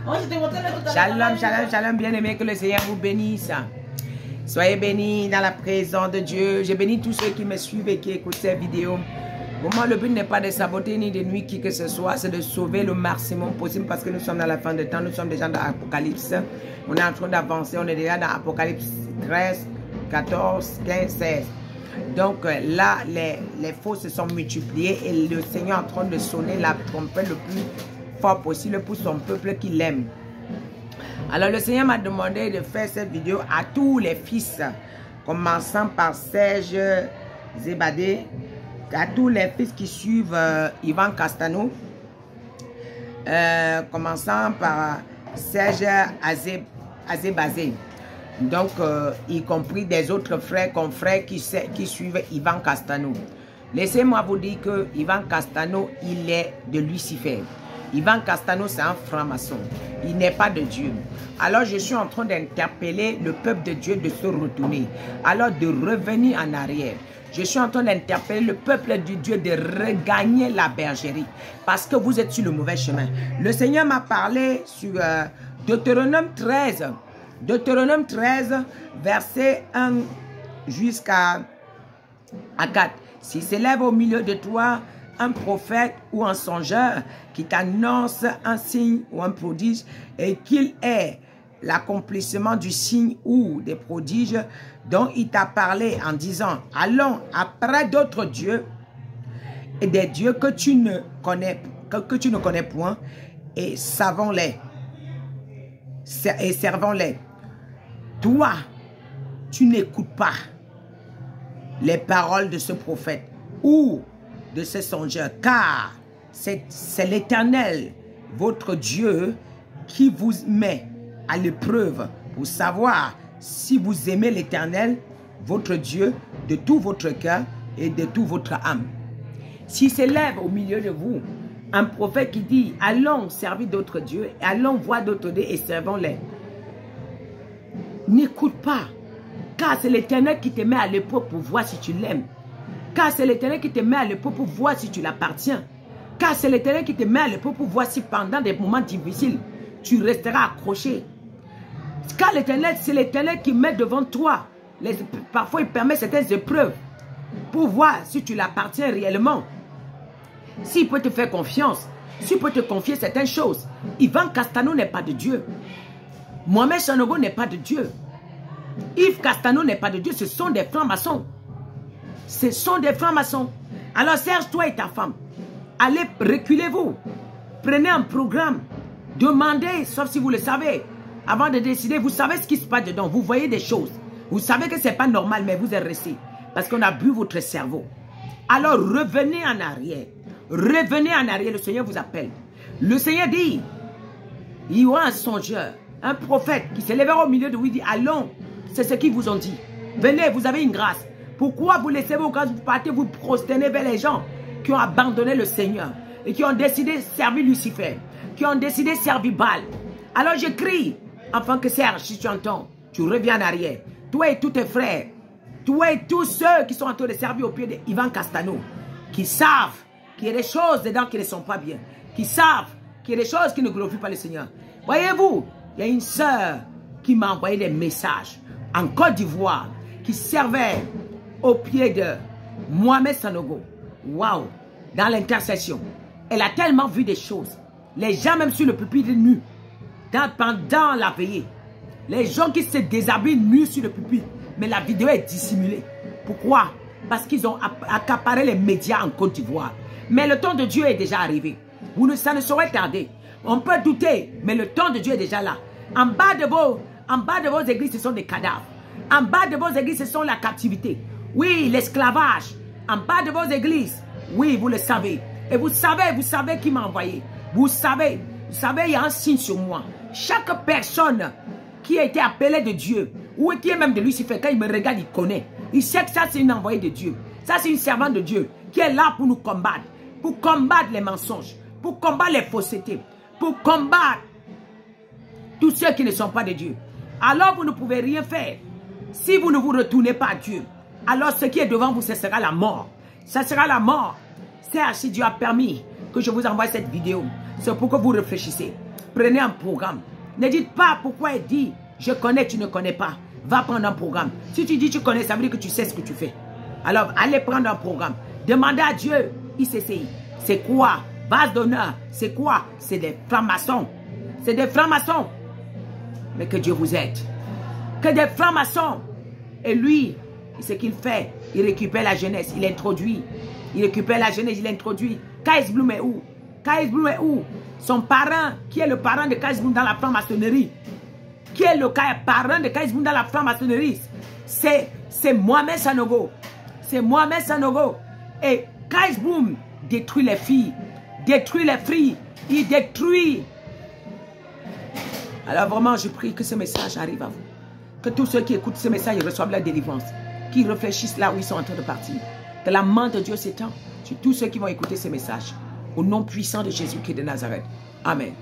Shalom, shalom, shalom, bien-aimés, que le Seigneur vous bénisse. Soyez bénis dans la présence de Dieu. Je bénis tous ceux qui me suivent et qui écoutent cette vidéo. Pour moi, le but n'est pas de saboter ni de nuire qui que ce soit, c'est de sauver le maximum possible parce que nous sommes dans la fin de temps, nous sommes déjà dans l'Apocalypse. On est en train d'avancer, on est déjà dans Apocalypse 13, 14, 15, 16. Donc là, les faux se sont multipliés et le Seigneur est en train de sonner la trompette le plus fort possible pour son peuple qui l'aime. Alors le Seigneur m'a demandé de faire cette vidéo à tous les fils, commençant par Serge Zebadé, à tous les fils qui suivent Ivan Castano, commençant par Serge Azebazé. Donc, y compris des autres frères, confrères qui suivent Ivan Castano. Laissez-moi vous dire que Ivan Castano, il est de Lucifer. Ivan Castano, c'est un franc-maçon. Il n'est pas de Dieu. Alors, je suis en train d'interpeller le peuple de Dieu de se retourner. Alors, de revenir en arrière. Je suis en train d'interpeller le peuple de Dieu de regagner la bergerie. Parce que vous êtes sur le mauvais chemin. Le Seigneur m'a parlé sur Deutéronome 13. Deutéronome 13, verset 1 jusqu'à 4. S'il s'élève au milieu de toi un prophète ou un songeur qui t'annonce un signe ou un prodige et qu'il ait l'accomplissement du signe ou des prodiges dont il t'a parlé en disant « Allons après d'autres dieux et des dieux que tu ne connais point et servons-les. Et servons-les. » Toi, tu n'écoutes pas les paroles de ce prophète ou de ce songeur, car c'est l'Éternel, votre Dieu, qui vous met à l'épreuve pour savoir si vous aimez l'Éternel, votre Dieu, de tout votre cœur et de toute votre âme. S'il s'élève au milieu de vous un prophète qui dit « Allons servir d'autres dieux, allons voir d'autres dieux et servons-les » n'écoute pas, car c'est l'Éternel qui te met à l'épreuve pour voir si tu l'aimes. Car c'est l'Éternel qui te met à l'épreuve pour voir si tu l'appartiens. Car c'est l'Éternel qui te met à l'épreuve pour voir si pendant des moments difficiles, tu resteras accroché. Car l'Éternel, c'est l'Éternel qui met devant toi. Parfois, il permet certaines épreuves pour voir si tu l'appartiens réellement. S'il peut te faire confiance, s'il peut te confier certaines choses. Ivan Castano n'est pas de Dieu. Mohamed Sanogo n'est pas de Dieu. Yves Castano n'est pas de Dieu. Ce sont des francs-maçons. Ce sont des francs-maçons. Alors Serge, toi et ta femme, allez, reculez-vous. Prenez un programme. Demandez, sauf si vous le savez. Avant de décider, vous savez ce qui se passe dedans. Vous voyez des choses. Vous savez que ce n'est pas normal, mais vous êtes resté. Parce qu'on a bu votre cerveau. Alors revenez en arrière. Revenez en arrière. Le Seigneur vous appelle. Le Seigneur dit, il y aura un songeur, un prophète qui se lèvera au milieu de vous et dit, allons. C'est ce qu'ils vous ont dit. Venez, vous avez une grâce. Pourquoi vous laissez vos grâces, vous partez, vous prosternez vers les gens qui ont abandonné le Seigneur et qui ont décidé de servir Lucifer, qui ont décidé de servir Baal. Alors je crie, afin que Serge, si tu entends, tu reviens en arrière. Toi et tous tes frères, toi et tous ceux qui sont en train de servir au pied d'Ivan Castano, qui savent qu'il y a des choses dedans qui ne sont pas bien, qui savent qu'il y a des choses qui ne glorifient pas le Seigneur. Voyez-vous, il y a une sœur qui m'a envoyé des messages en Côte d'Ivoire, qui servait au pied de Mohamed Sanogo. Waouh! Dans l'intercession. Elle a tellement vu des choses. Les gens même sur le pupitre nus. Pendant la veillée. Les gens qui se déshabillent nus sur le pupitre. Mais la vidéo est dissimulée. Pourquoi? Parce qu'ils ont accaparé les médias en Côte d'Ivoire. Mais le temps de Dieu est déjà arrivé. Ça ne saurait tarder. On peut douter, mais le temps de Dieu est déjà là. En bas de vos églises, ce sont des cadavres. En bas de vos églises, ce sont la captivité. Oui, l'esclavage. En bas de vos églises. Oui, vous le savez. Et vous savez qui m'a envoyé. Vous savez, il y a un signe sur moi. Chaque personne qui a été appelée de Dieu, ou qui est même de Lucifer, quand il me regarde, il connaît. Il sait que ça, c'est une envoyée de Dieu. Ça, c'est une servante de Dieu qui est là pour nous combattre. Pour combattre les mensonges. Pour combattre les faussetés. Pour combattre tous ceux qui ne sont pas de Dieu. Alors, vous ne pouvez rien faire. Si vous ne vous retournez pas à Dieu, alors ce qui est devant vous, ce sera la mort. Ça sera la mort. Serge, si Dieu a permis que je vous envoie cette vidéo, c'est pour que vous réfléchissez. prenez un programme. Ne dites pas pourquoi il dit, je connais, tu ne connais pas. Va prendre un programme. Si tu dis tu connais, ça veut dire que tu sais ce que tu fais. Alors, allez prendre un programme. Demandez à Dieu, ICCI, c'est quoi? Base d'honneur, c'est quoi? C'est des francs-maçons. C'est des francs-maçons. Mais que Dieu vous aide. Que des francs-maçons. Et lui, ce qu'il fait, il récupère la jeunesse, il introduit. Il récupère la jeunesse, il introduit. Kais Bloom est où? Kais Bloom est où? Son parent, qui est le parent de Kais Bloom dans la franc-maçonnerie? Qui est le parent de Kais Bloom dans la franc-maçonnerie? C'est Mohamed Sanogo. C'est Mohamed Sanogo. Et Kais Bloom détruit les filles. Détruit les filles. Il détruit. Alors vraiment, je prie que ce message arrive à vous. Que tous ceux qui écoutent ce message reçoivent la délivrance. Qu'ils réfléchissent là où ils sont en train de partir. Que la main de Dieu s'étend sur tous ceux qui vont écouter ce message. Au nom puissant de Jésus qui est de Nazareth. Amen.